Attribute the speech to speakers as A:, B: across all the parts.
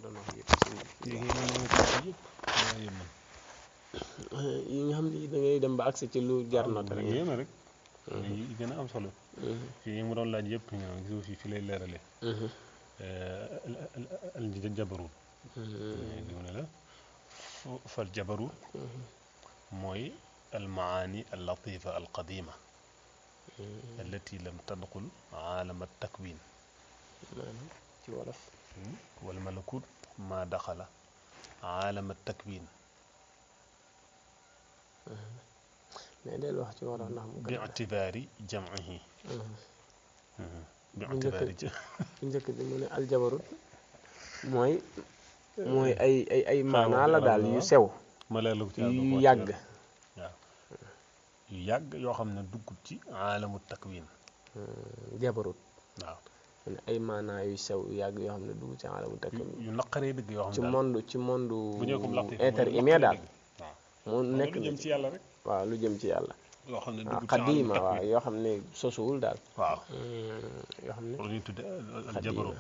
A: doon wax yëpp
B: yi nga
A: xam ne da ngay dem ba accès ci lu jar na rek
B: yéeme rek yi gën a am solo fii yi mu doon laaj yëpp ñoo gisoo fi lay leerale al jabarut li mu ne la fal jabarut mooy al maani al latifa al qadima allati lam tadxul aalam al takwin
A: maanaam ci wolof
B: wal malakut ma daxala aalam al takwin
A: mais del wax ci wolof ndax mu
B: bi itibaari jam'ihi bi
A: bu
B: itibaari
A: njëkk bi mu ne aljabarut mooy ay maanaa la daal yu sew
B: ma leerlu ko ci
A: yu yàgg
B: waaw yu yàgg yoo xam ne dugg ci aalamu takwin
A: jabarut
B: waaw
A: mu ne ay maanaa yu sew yu yàgg yoo xam ne dugg ci aalamu takwin
B: yu naqaree dëgg yoo xam
A: ci monde
B: bu ñëw comme laxti
A: être humain daal
B: waaw
A: mu nekk
B: lu jëm ci yàlla rek
A: waaw lu jëm ci yàlla
B: yoo xam ne
A: waaw
B: dugg ci aalamu
A: xadima
B: takwin
A: waaw yoo xam ne sosuwul daal
B: waaw
A: yoo xam ne
B: loolu ñuy tudde al jabarut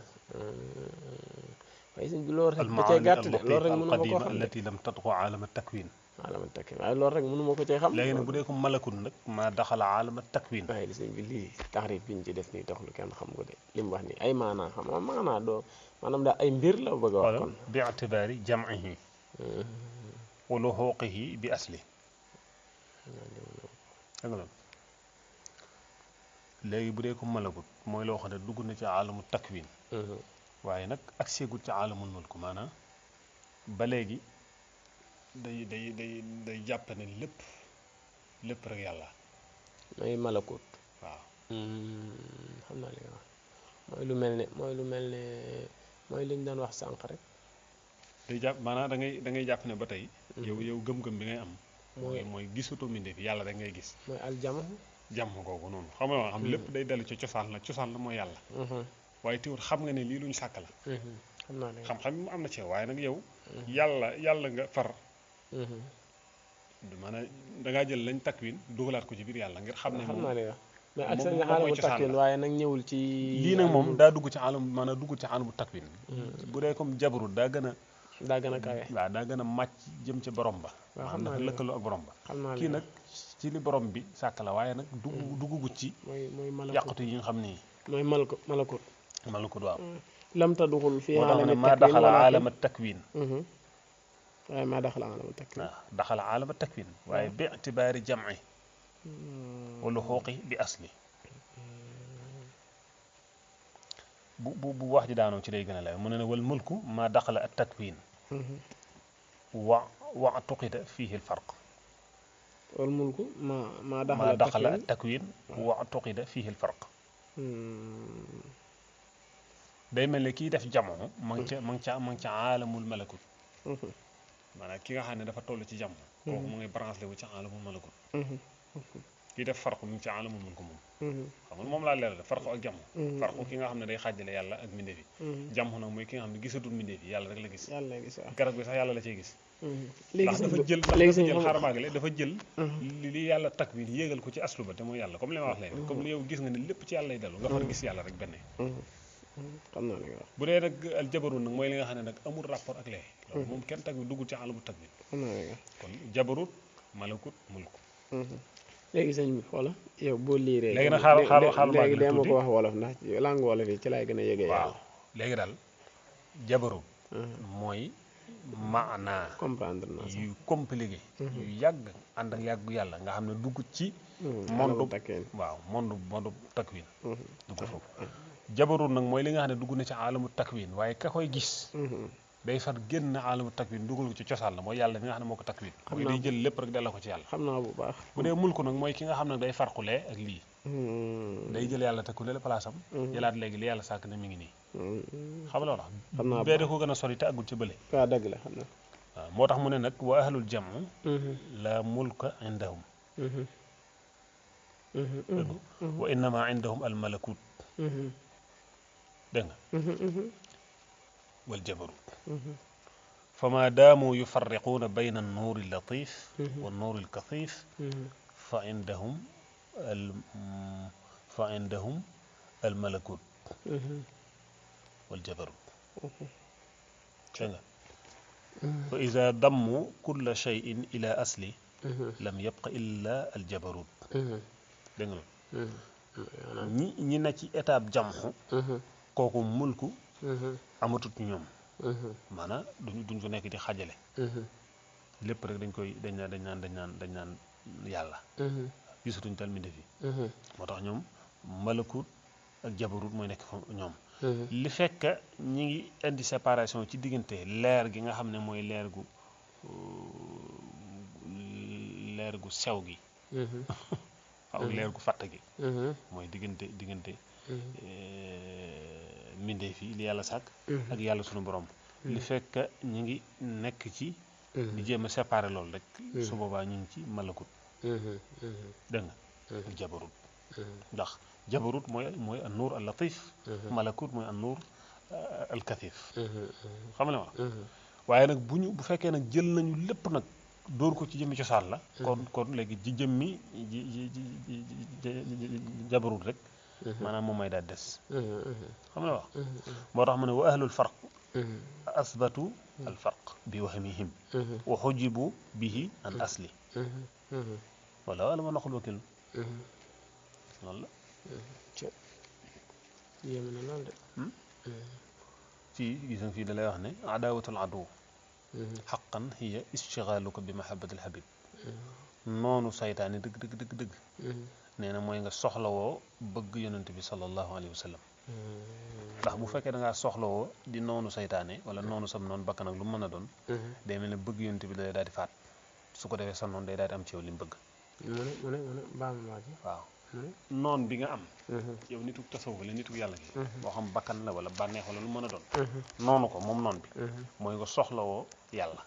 A: waaye sëñ bi loolu rek da cay gàtt de loolu rek mënu ma ko xam de
B: allati lam tadxu aalama takwin
A: aalama takwin waaye loolu rek mënu ma ko cay xam
B: léegi nag bu dee ko malakut nag maa daxala aalama takwin
A: waaye li sëñ bi lii taxrif bi ñu ci def nii tax lu kenn xam ko de li mu wax nii ay maanaa xam nga maanaa doo maanaam daal ay mbir la bëgg a wax kon
B: bi itibaari jam'ihi wa luhuqihi bi asli danga loolu léegi bu dee ko malakut mooy loo xam ne dugg na ci aalamu takwin waaye nag ak seegul ci aalamul mulk maanaam ba léegi day jàpp ne lépp rek yàlla
A: mooy malakut
B: waaw
A: xam naa li nga wax mooy lu mel ne mooy li ñu doon wax sànq rek
B: day jàpp maanaam da ngay jàpp ne ba tey yow gëm-gëm bi ngay am mooy gisatoo mbindeef yàlla rek ngay gis
A: mooy aljama
B: jàmm googu noonu xam nga xam lépp day dellu ci cosaan la mooy yàlla waaye teewul xam nga ne lii luñ sàkk la
A: xam naa ne
B: xam-xam mu am na ci waaye nag yow yàlla nga far maanaam dangaa jël lañ takwin dugalaat ko ci biir yàlla ngir xam ne
A: xam
B: moom
A: naa ne wax mais ak seen aalamu takwin waaye nag ñëwul ci
B: lii nag moom daa dugg ci alam maanaam dugg ci alamu takwin bu dee comme jabarut daa gën a kawe
A: waaw
B: daa gën a màcc jëm ci borom ba
A: waaw xam
B: ndax
A: naa
B: lëkkaloo ak borom ba
A: xam naa
B: kii nag ci li borom bi sàkk la waaye nag duggugut ci
A: mooy malakut
B: yàqutu yi nga xam nii
A: mooy malakut
B: malakut waaw
A: lam tadxul fi
B: moo tax ne
A: aalami
B: maa
A: takwin
B: daxala aalama takwin
A: waaye maa daxala aalama takwin
B: waaw daxala aalama takwin waaye bi itibaari jam'i wa luhuqi bi asli bu wax ji daanoo ci lay gën a lay mu ne wal mulku maa daxala at takwin wa tuqida fihi al farq
A: wal mulku maa
B: daxala at takwin wa tuqida fihi al farq day mel ne kii def jamono ma ngi ca aalamul malakut maanaam ki nga xam ne dafa toll ci jamono kooku mu ngi branché wu ci aalamul malakut kii def farqu mu ngi ci aalamul mulk moom xam nga moom laa leeral farqu ak jamono farqu ki nga xam ne day xaajale yàlla ak mbindeef yi jamono nag mooy ki nga xam ne gisatul mbindeef yi yàlla rek la gis garab gi sax yàlla la cay gis ndax dafa jël xaramaagale dafa jël li yàlla takwin yéegal ko ci aslu ba te mooy yàlla comme li ma wax léegi comme li yow gis nga ne lépp ci yàlla lay dellu nga far gis yàlla rek benn
A: xam naa li nga wax
B: bu dee nag al jabarut nag mooy li nga xam ne nag amul rapport ak lee loolu moom kenn tag bi duggul ci alamu tag bi
A: xam naa li nga wax
B: kon jabarut malakut mulk
A: léegi sëñ bi xoola yow boo liiree
B: léegi nag xaaral
A: léegi dee ma ko wax wolof ndax langue wolof yi ci laay gën a yëgee
B: waaw léegi daal jabarut mooy maanaa
A: comprendre naa sax
B: yu compliqué yu yàgg ànd ak yàggu yàlla nga xam ne dugg ci monde waaw monde takwin dugg foofu jabarut nag mooy li nga xam ne dugg na ci aalamu takwin waaye ka koy gis day far génn aalamu takwin dugal ko ci cosaan la mooy yàlla mi nga xam ne moo ko takwin mooy day jël lépp rek delloo ko ci yàlla
A: xam naa bu baax
B: bu dee mulku nag mooy ki nga xam ne day farqulee ak lii day jël yàlla tekku le place am jëlaat léegi li yàlla sàkk ne mi ngi nii xam la wax bee da ko gën a sori te àggul ci bële
A: waaw dëgg la xam na
B: waaw moo tax mu ne nag wa ahlul jamu la mulka indahum wa innama indahum al malakut dégg nga wal jabarut فما داموا يفرقون بين النور اللطيف والنور الكثيف فعندهم الملكوت والجبروت dégg nga wa ida dammu kulla cheyin ila asli lam yabqa illa aljabarut dégg nga ñi na ci étape jamxu kooku mulku amatut ñoom maanaam duñ fa nekk di xajale lépp rek dañ naan yàlla gisatuñ tal mi defi moo tax ñoom malakut ak jabarut mooy nekk fa ñoom li fekk ñi ngi indi séparation ci diggante leer gi nga xam ne mooy leer gu sew gi ak leer gu fatt gi mooy diggante mbindeef yi li yàlla sàkk ak yàlla sunu borom li fekk ñi ngi nekk ci di jéem a séparé loolu rek su boobaa ñu ngi ci malakut dégg nga ak jabarut ndax jabarut mooy an nuur al latif malakut mooy an nuur al kathif xam nga ma waaye nag bu fekkee nag jël nañu lépp nag dóor ko ci jëmmi cosaan la kon léegi ci jëmmi jabarut rek maanaam moom may daal des xam nga wax moo tax mu ne wa ahlul farq asbatu al farq bi wahmihim wa xujibu bihi an asli wala wala ma naqul wakil loolu la
A: yéeme na lool de
B: fii gis nga fii da lay wax ne adawatul adu xaqan hiya ishtigaaluka bi mahabbatil habib noonu saytaane dëgg nee na mooy nga soxlawoo bëgg yonent bi sallallahu alayhi wa sallam ndax bu fekkee da ngaa soxlawoo di noonu saytaane wala noonu sam noonu bakkan ak lu mën a doon day mel ne bëgg yonent bi day daal di faat su ko defee sa noonu day daal di am ci yow li mu bëgg
A: mu ne baam maa ji
B: waaw noon bi nga am yow nitu tasawuf la nitu yàlla gi boo xam bakkan la wala bànneex wala lu mën a doon noonu ko moom noon bi mooy nga soxlawoo yàlla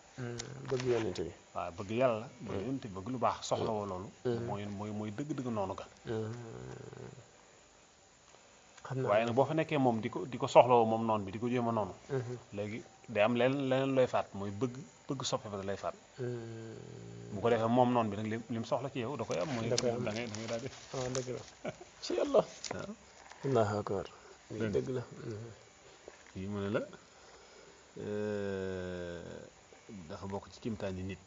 A: bëgg yonent bi
B: waaw bëgg yàlla bëgg yonent bi bëgg lu baax soxlawoo loolu mooy dëgg-dëgg noonu ga waaye nag boo fa nekkee moom di ko soxlawoo moom noonu bi di ko jéem a noonu léegi day am leneen looy faat mooy bëgg soppe ba da lay faat bu ko defee moom noonu bi nag li mu soxla ci yow da koy am mooy da ngay daal def
A: waaw dëgg la ci yàlla allahu akbar dëgg la
B: yi mu ne la dafa bokk ci kimtaan yi nit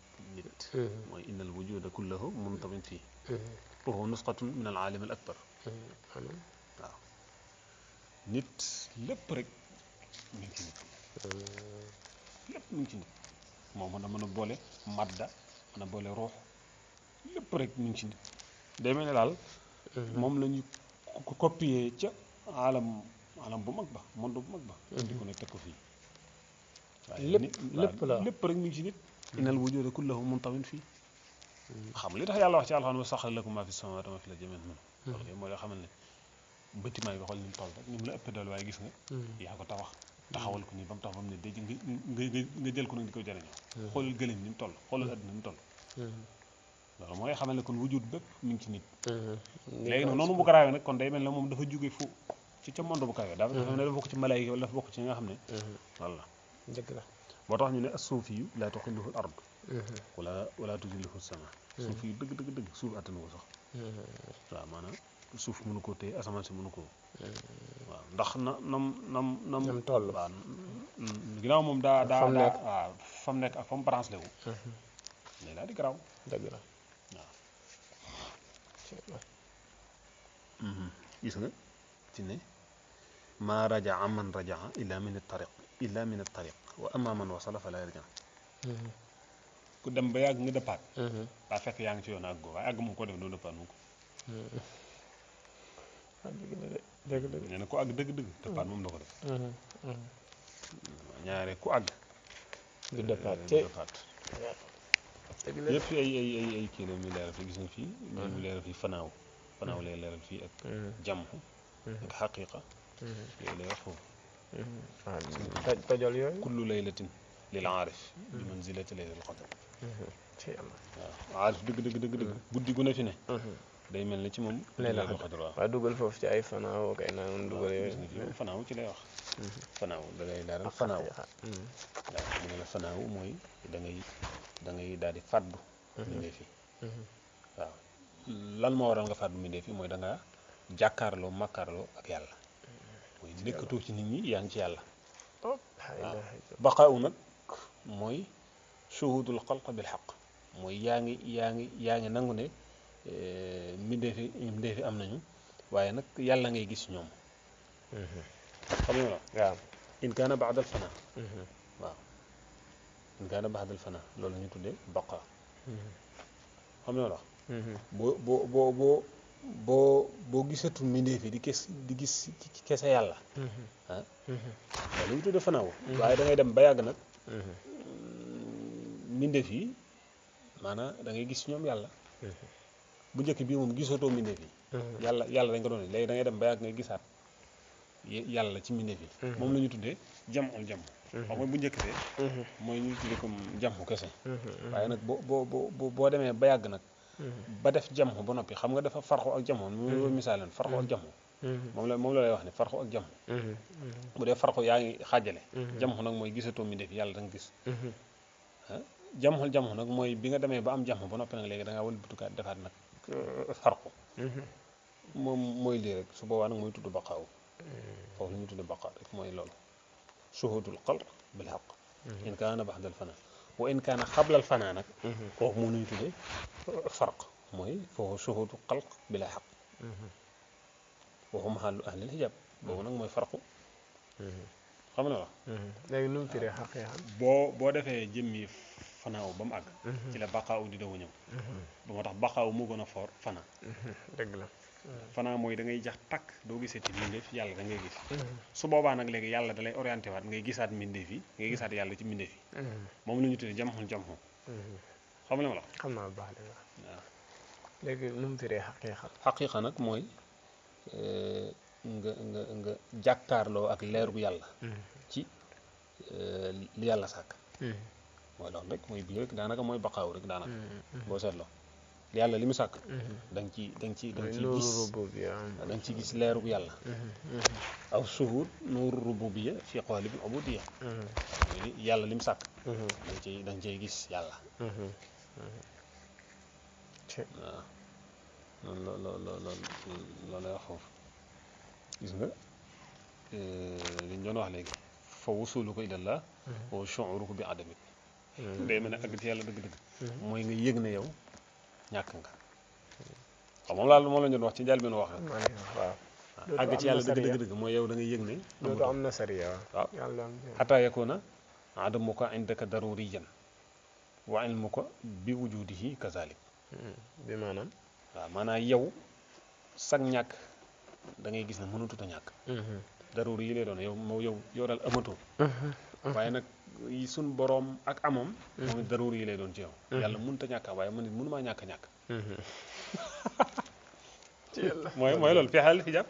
B: mooy innal wujuda kullahu muntabin fii wa huwa nusqatun min al aalim al akbar waaw nit lépp rek mi ngi ci nit lépp mi ngi ci nit moom mën a boole madda mën a boole ruux lépp rek mi ngi ci nit day mel ne daal moom la ñu copier ca alam bu mag ba monde bu mag ba di ko nekk teg ko fii waaye lépp rek mi ngi ci nit innal wujuda kullahu muntawin fii xam li tax yàlla wax ci alxuraan wa saxxara lakum maa fi samaawaati wa maa fi l-ardi jamii'an minhu loolu moo lay xamal ne bâtiment yi nga xool ni mu toll rek ni mu la ëppee doole waaye gis nga yaa ko tabax taxawal ko nii ba mu tax ba mu ne déj nga jël ko nag di ko jëriñoo xoolal gëléem ni mu toll xoolal àddina ni mu toll loolu mooy xamal ne kon wujud bépp mi ngi ci nit léegi nag noonu bu garaawee nag kon day mel ne moom dafa jóge fu ci ca monde bu kawe dafa mel ne dafa bokk ci malaayika wala dafa bokk ci nga xam ne walla
A: dëgg la
B: moo tax ñu ne as-suufi yu laa tuxilluhu al-ard wala tuzilluhu as-samaa suuf yu dëgg suuf attanu ko sax waaw maanaam suuf mënu koo téye asamaan si mënu koo waaw ndax nam
A: toll
B: waaw ginnaaw moom daa waaw fa mu nekk ak fa mu branché wu day daal di garaaw
A: dëgg la
B: waaw gis nga ci ne maa rajaa man rajaa illa min at-tariq wa amma man wasala fala yarja ku dem ba yàgg nga dëppaat daa fekk yaa ngi ci yoon àgg go waaye àgg moom ko def doo dëppaat moom ko
A: dëgg
B: nee na ku àgg dëgg dëppaat moom doo ko def ñaare ku àgg
A: du dëppaat
B: yëpp ay kii la muy leeral fii gis nga fii mu leeral fii fanaaw lay leeral fii ak jàmm ak xaqiqa yooyu lay wax foofu
A: tojol yooyu
B: kullu laylatin lil aarif bi manzilati laylatil qadr waaw aarif dëgg guddi gu ne fi ne day mel ne ci moom laylatul qadr
A: waaw dugal foofu ci ay fanaaw kay naan dugal yooyu
B: fanaaw ci lay wax fanaaw da ngay leeral fanaaw waaw mu ne la fanaaw mooy da ngay daal di fàddu mindee fi waaw lan moo waral nga fàddu mindee fi mooy da nga jàkkaarloo makkaarloo ak yàlla mooy nekkatoo ci nit ñi yaa ngi ci yàlla waaw baqaaw nag mooy shuhudul xalq bil xaq mooy yaa ngi nangu ne mbindeefi am nañu waaye nag yàlla ngay gis ñoom xam nga la
A: waaw
B: in kaana baadal fana waaw in kaana baadal fana loolu la ñu tuddee baqa xam nga la boo gisatu mbindeef yi di gis ci kese yàlla ah loolu la ñu tuddee fanaaw waaye da ngay dem ba yàgg nag mbindeef yi maanaam da ngay gis ñoom yàlla bu njëkk bii moom gisatoo mbindeef yi yàlla dañ ko doon léegi da ngay dem ba yàgg ngay gisaat yàlla ci mbindeef yi moom la ñu tuddee jamul jam xam nga bu njëkk fee mooy ñu tuddee comme jamu kese waaye nag boo demee ba yàgg nag ba def jamu ba noppi xam nga dafa farxu ak jamu mu misaaleen farxu ak jamu moom la lay wax ne farxu ak jamu bu dee farxu yaa ngi xaajale jamu nag mooy gisatoo mbindeef yi yàlla da nga gis jamu nag mooy bi nga demee ba am jamu ba noppi nag léegi da ngaa wëlbatukaat defaat nag farxu moom mooy lii rek su boobaa nag mooy tudd baqaaw foofu la ñu tudd baqaa rek mooy loolu shuhudul xalq bil xaq in kaana baxdal fana wa in kaana xablal fana nag kooku moo nuñu tuddee farq mooy foofu shuhudul xalq bila xaq waxu maxallu ahlil hijab boobu nag mooy farqu xam nga la
A: léegi nu mu firee xaqiiqa
B: boo defee jëmmi fanaaw ba mu àgg ci la baqaaw di doog a ñëw ba moo tax baqaaw moo gën a foor fana
A: dëgg la
B: fanaa mooy da ngay jax takk doo gisati mbindeef yàlla da ngay gis su boobaa nag léegi yàlla da lay orienté waat ngay gisaat mbindeef yi ngay gisaat yàlla ci mbindeef yi moom la ñu tuddee jamxul jamxu xam nga la
A: xam naa baax de
B: waaw
A: léegi nu mu firee xaqiiqa
B: xaqiiqa nag mooy nga jàkkaarloo ak leer bu yàlla ci li yàlla sàkk mooy loolu rek mooy bii rek daanaka mooy baqaaw rek daanaka boo seetloo yàlla li mu sàkk da nga ciy gis leeru bu yàlla aw shuhud nuuru rububiyya fi qaalibil ubudiyya yàlla li mu sàkk da nga ciy gis yàlla waaw loolu lay wax foofu gis nga liñ doon wax léegi fa wusuluka ilallah wa shu'uruka bi adamik day mel ne àgg ci yàlla dëgg-dëgg mooy nga yëg ne yow ñàkk nga moom la ñu doon wax ci njëlbéen wax rek
A: waaw
B: àgg ci yàlla dëgg mooy yow da nga yëg ne
A: dootu am na sariya
B: waaw xataa yakuna adamuka indaka daruriyan wa ilmuka bi wujudihi kazalik
A: bi maanaam
B: waaw maanaam yow sag ñàkk da ngay gis ne mënatut a ñàkk daruri yi lay doon yow daal amatoo waaye nag yi suñ boroom ak amam moom it daruri yi lay doon ci yow yàlla mënut a ñàkk waaye man it mënumaa ñàkk mooy loolu fi xaalal xijaab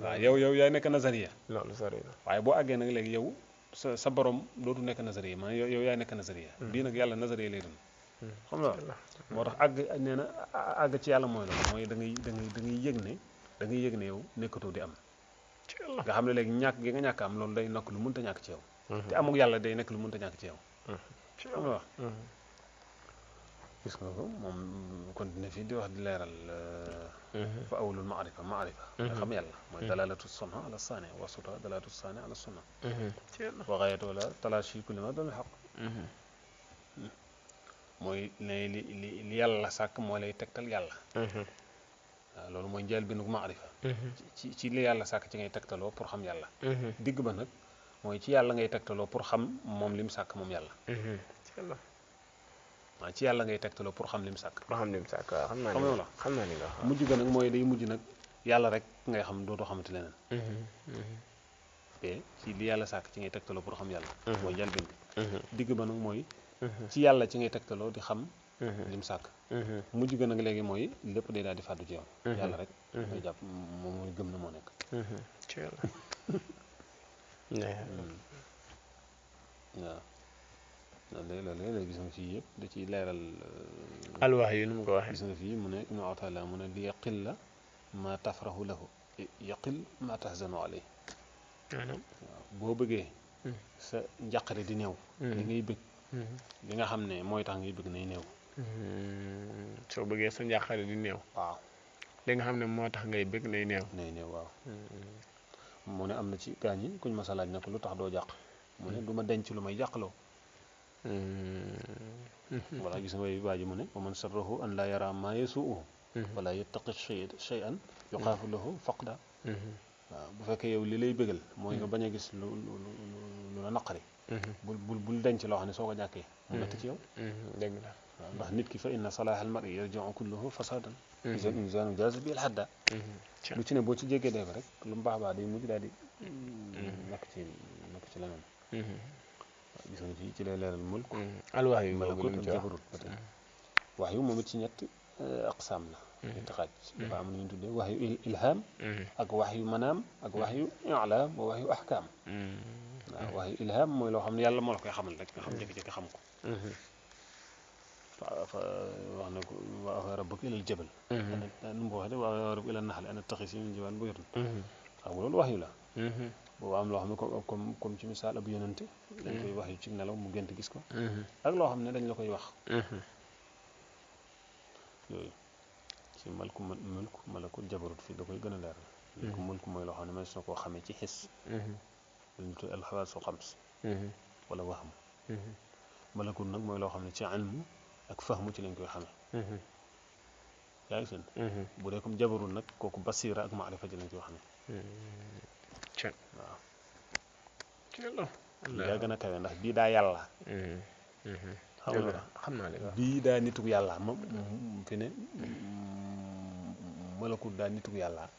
B: waaw yow yaay nekk nazariya
A: loolu sori na
B: waaye boo àggee nag léegi yow sa borom dootu nekk nazariya maanaam yow yaay nekk nazariya bii nag yàlla nazariya lay doon xam nga moo tax àgg nee na àgg ci yàlla mooy loolu mooy da ngay yëg ne yow nekkatoo di am nga xam ne léegi ñàkk gi nga ñàkk am loolu day nekk lu mënta ñàkk ci yow te amuk yàlla day nekk lu mënta ñàkk ci yow xam nga wax gis nga ko moom continué fii di wax di leeral fa awlul maarifa nga xam yàlla mooy dalalatu sunna ala sani wa suta dalalatu sani ala sunna wa gayatu wala talashi kulli ma doon xaq mooy ne li yàlla sàkk moo lay tegtal yàlla waaw loolu mooy njël bi nu maarifa ci li yàlla sàkk ci ngay tegtaloo pour xam yàlla digg ba nag mooy ci yàlla ngay tegtaloo pour xam moom li mu sàkk moom yàlla waaw ci yàlla ngay tegtaloo pour xam li mu sàkk
A: waaw xam naa ni nga
B: mujj ga nag mooy day mujj nag yàlla rek ngay xam dootoo xamante leneen te ci li yàlla sàkk ci ngay tegtaloo pour xam yàlla mooy njël bi digg ba nag mooy ci yàlla ci ngay tegtaloo di xam lim sàkk mujj ga nag léegi mooy lépp day daal di fàddu ci yow yàlla rek ngay jàpp moom mooy gëm na moo nekk waaw loolu gis nga fii yëpp da ciy leeral
A: alwax yi nu mu ko waxee
B: gis nga fii mu ne ibnu atala mu ne li yaqilla ma tafrahu lahu yaqil ma tahzanu alay waaw boo bëggee sa njàqare di néew li ngay bëgg li nga xam ne mooy tax ngay bëgg nay néew
A: soo bëggee sa njàqare di néew
B: waaw
A: li nga xam ne moo tax ngay bëgg nay néew
B: waaw mu ne am na ci gaañ yi kuñ masa laaj na ko lu tax doo jàq mu ne du ma denc lu may jàqloo wala gis nga way waa ji mu ne wa man sarrahu an laa yara maa yasuuhu wala yattaqi shay'an yuxaafu lahu faqda waaw bu fekkee yow li lay bëggal mooy nga bañ a gis lu la naqari bul denc loo xam ne soo ko ñàkkee mu metti ci yow
A: dëgg la
B: waaw ndax nit ki fa inna salaaha al mar'i yarji'u kulluhu fasadan iza al-insaanu jaaza bil hadda lu ci ne boo ci jéggee dee ba rek lu mu baax day mujj daal di nekk ci leneen gis nga fii ci lay leeral mulk
A: alwax yu
B: malakut ak jabarut wax yu moom it ci ñetti aqsaam la ñetti xaaj dafa am lu ñu tuddee wax yu ilham ak wax yu manaam ak wax yu i'laam wa wax yu ahkaam waaw wax yu ilham mooy loo xam ne yàlla moo la koy xamal rek nga xam jékki-jékki xam ko wax na ko wa awhaa rabbuka ilal jabal nu mu ko waxee de wa awhaa rabbuka ilan naxli an ittaxizii min jibaal buyuutan xam nga loolu wax yu la boobu am loo xam ne comme ci misaal ab yonante dañ koy wax yu ci nelaw mu gént gis ko ak loo xam ne dañ la koy wax yooyu ci mulku malakut jabarut fii da koy gën a leer mulku mooy loo xam ne man na koo xamee ci xis dañu tudd alxawaasul xams wala waxam malakut nag mooy loo xam ne ci ilmu ak fahmu ci lañ koy xamee yaa ngi seen bu dee comme jabarut nag kooku basira ak maarifa ci lañ koy xamee waaw yaa gën a kawe ndax bii daa yàlla
A: xam naa li
B: bii daa nitug yàlla moom fi ne malakut daa nitug yàlla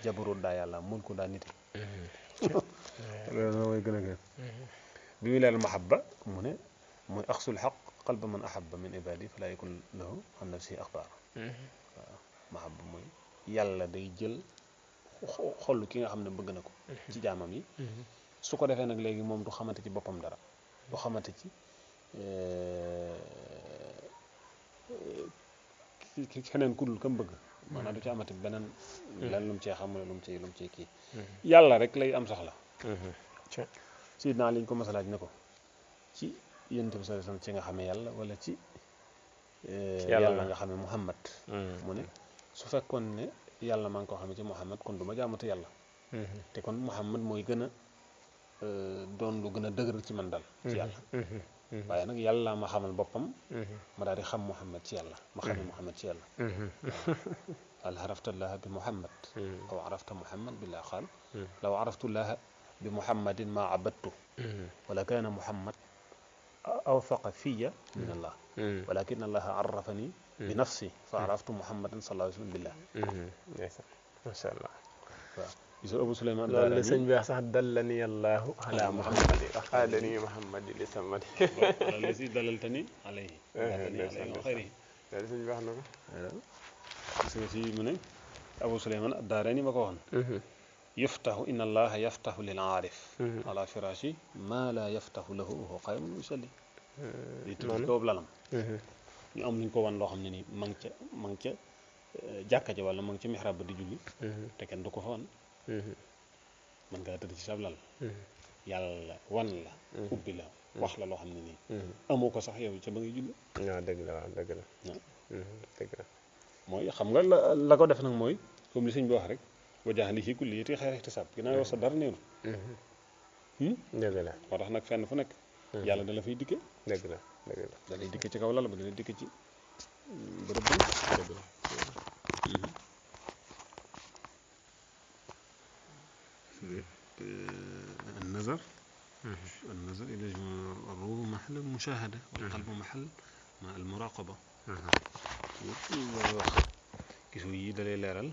B: jabarut daa yàlla mulku daa niti loolu mooy gën a gën bi muy leel mahabba mu ne mooy axsul xaq qalba man ahabba min ibadi fala yakun lahu an nafsihi axbaar waaw mahabba mooy yàlla day jël xol ki nga xam ne bëgg na ko ci jaamam yi su ko defee nag léegi moom du xamante ci boppam dara du xamante ci keneen ku dul kam bëgg maanaam du ci amati beneen lan lu mu cee xam ne lu mu cee kii yàlla rek lay am soxla sidna liñ ko masalaaj ne ko ci yonent bi sallallahu alayhi wasallam ci nga xamee yàlla wala ci yàlla nga xamee Muhammad mu ne su fekkoon ne yàlla maa ngi ko xamee ci Muhammad kon du ma jaamatu yàlla te kon Muhammad mooy gën a doon lu gën a dëgër ci man dal ci yàlla waaye nag yàlla ma xamal boppam ma daal di xam Muhammad ci yàlla ma xamee Muhammad ci yàlla hal arafta llaha bi Muhammad aw arafta Muhammad billah qaal law araftu llaha bi Muhammadin ma abadtu wala kaana Muhammad awfaqa fiya min allah walakin allaha arrafani bi nafsi fa araftu Muhammadan sallallahu alayhi wa sallam billah
A: masha allah
B: waaw gis nga Abu Suleymaan
A: loolu la sëñ bi wax sax dallani allahu ala muhammadi axaadani muhammadi li samadi
B: wala la si dalaltani alayhi xayri
A: loolu sëñ bi wax na ko
B: gis nga fii mu ne Abu Suleymaan ad-Daarayni ma ko waxoon yaftahu inna allaha yaftahu lil aarif ala firashi ma la yaftahu lahu wa huwa qaa'imun yusalli di tëdd kaw lalam ñu am luñ ko wan loo xam ne nii ma ngi ca jàkka ja wala ma ngi ca mihrab ba di julli te kenn du ko fa wan man ngaa tëdd ci sab lal yàlla wan la ubbi la wax la loo xam ne nii amoo ko sax yow ca ba ngay julli
A: waaw dëgg la waaw dëgg la dëgg la
B: mooy xam nga la ko def nag mooy comme li sëñ bi wax rek wajax li ci kulliyati xayri ihtisaab ginnaaw yow sa dara neenu
A: dëgg la
B: moo tax nag fenn fu nekk yàlla da la fay dikke
A: dëgg la dëgg la
B: da lay dikke ci kaw lal ba da lay dikke ci bërëb bi dëgg la النظر إلى الروح محل المشاهدة والقلب محل المراقبة gisoo yi da lay leeral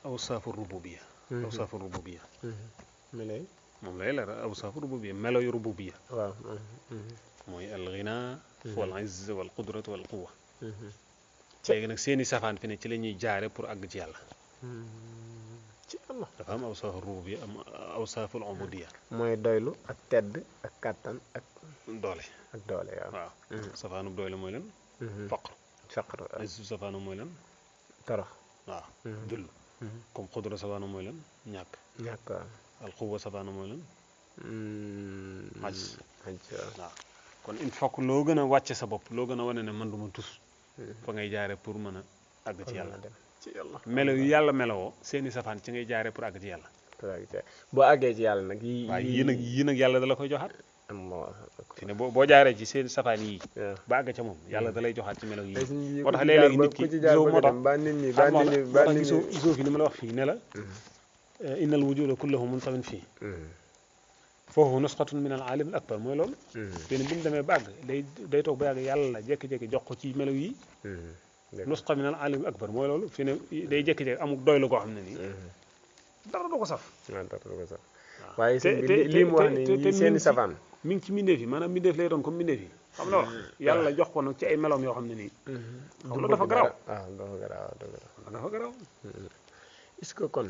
B: awsaafu rububiya awsaafu rububiya moom lay leeral awsaafu rububiya melo yu rububiya
A: waaw
B: mooy alghina wal izz wal qudrat wal quwwa léegi nag seeni safaan fi ne ci la ñuy jaare pour àgg ci yàlla
A: ci Allah
B: dafa am awsaafu rububiya am awsaaful ubudiya
A: mooy doylu ak tedd ak kàttan ak
B: doole
A: waaw
B: safaanub doole mooy lan faqr izz safaanu mooy lan
A: torox
B: waaw dull comme qudra safaanu mooy lan ñàkk
A: waaw
B: al quwwa safaanu mooy lan ajz waaw kon il faut que loo gën a wàcce sa bopp loo gën a wane ne man du ma tus fa ngay jaare pour mën a àgg ci yàlla melo yu yàlla melowoo seeni safaan ci ngay jaare pour àgg ci yàlla
A: boo àggee ci yàlla nag
B: waaw yii nag yàlla da la koy joxaat
A: moo
B: fi ne boo jaaree ci seen safaan yii
A: waaw
B: ba àgg ca moom yàlla da lay joxaat ci melo yii
A: moo
B: moo tax léeg-léegi nit ki gisoo moo
A: ba nit ñi
B: tax gisoo fi ni ma la wax fii ne la innal wujuda kulluhu muntamin fii foofu nusxatun min al alim al akbar mooy loolu fii ne bi mu demee ba àgg day toog ba yàgg yàlla la jékki-jékki jox ko ci melo yii nusxa min al alim al akbar mooy loolu fii ne day jékki-jékki amul doy la koo xam ne nii dara du ko saf
A: waaye lii mu wax ni ñi seeni safaan
B: mi ngi ci mbindeef yi maanaam mbindeef lay doon comme mbindeef yi xam la wax yàlla jox ko nag ci ay meloom yoo xam ne nii xam loolu dafa garaaw dafa garaaw
A: est-ce que kon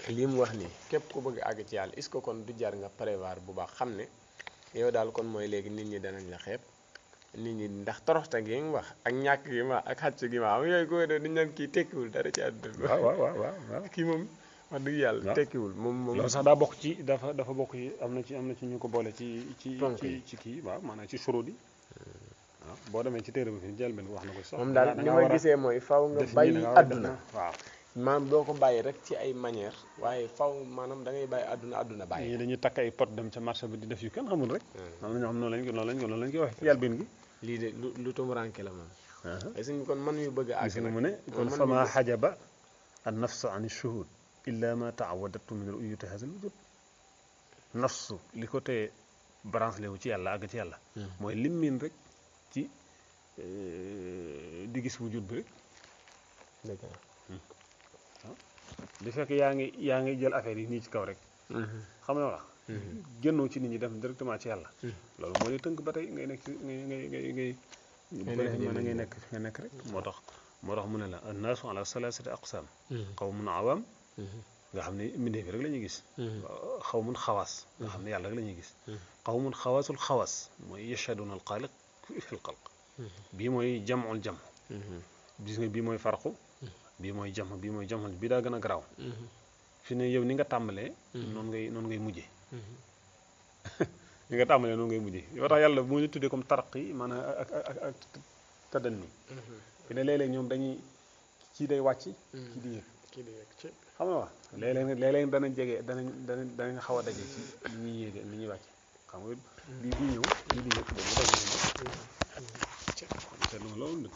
A: lii mu wax nii képp ku bëgg àgg ci yàlla est-ce que kon du jar nga prévoir bu baax xam ne yow daal kon mooy léegi nit ñi danañ la xeeb nit ñi ndax toroxta gi nga wax ak ñàkk gi ma ak xàcc gi ma am yooyu ko dañ naan kii tekkiwul dara ci àdduna
B: waaw
A: kii moom wax dëgg yàlla tekkiwul moom
B: loolu sax daa bokk ci dafa bokk ci am na ci ñu ko boole ci kii waaw maanaam ci surudi waaw boo demee ci téere bi fi jël benn wax na ko sax
A: moom daal ni ma gisee mooy faw nga bàyyi àdduna
B: waaw
A: maanaam doo ko bàyyi rek ci ay manière waaye faw maanaam da ngay bàyyi àdduna bàyyi
B: ñii dañuy takk ay pot dem ca marché bi di def yu kenn xamul rek am na ñoo xam noonu lañ koy waxee ci yàlbin gi
A: lii de lu tumuranke la moom ay suñ kon man yu bëgg a àgg nag
B: mu ne kon fama xajaba an nafsa an shuhud illa ma taawadatu min al uyuti hazal wujud nafsu li ko tee branche lewu ci yàlla àgg ci yàlla mooy lim miin rek ci di gis wujud bi rek di fekk yaa ngi jël affaire yi nii ci kaw rek xam nga wax génnoo ci nit ñi dem directement ci yàlla loolu moo lay tënk ba tey ngay nekk ci ngay nekk rek moo tax mu ne la annaasu ala salaasati aqsaam qawmun awaam nga xam ne mbindee fi rek la ñuy gis xawmun xawaas nga xam ne yàlla rek la ñuy gis qawmun xawaasul xawaas mooy yashhaduna al xaaliq fi l xalq bii mooy jamul jam gis nga bii mooy farqu bii mooy jam bii daa gën a garaaw fi ne yow ni nga tàmbalee noonu ngay mujjee ni nga tàmbalee noonu ngay mujjee yoo tax yàlla moo ñu tuddee comme tarqi maanaam ak tadanni fi ne léeg-léeg ñoom dañuy kii day wàcc kii di yéeg xam nga wax léeg-léeg danañ jege danañ xaw a daje ci li ñuy yéege li ñuy wàcc xam nga bii di ñëw bii di yëg dañu daje seetlu nga loolu nag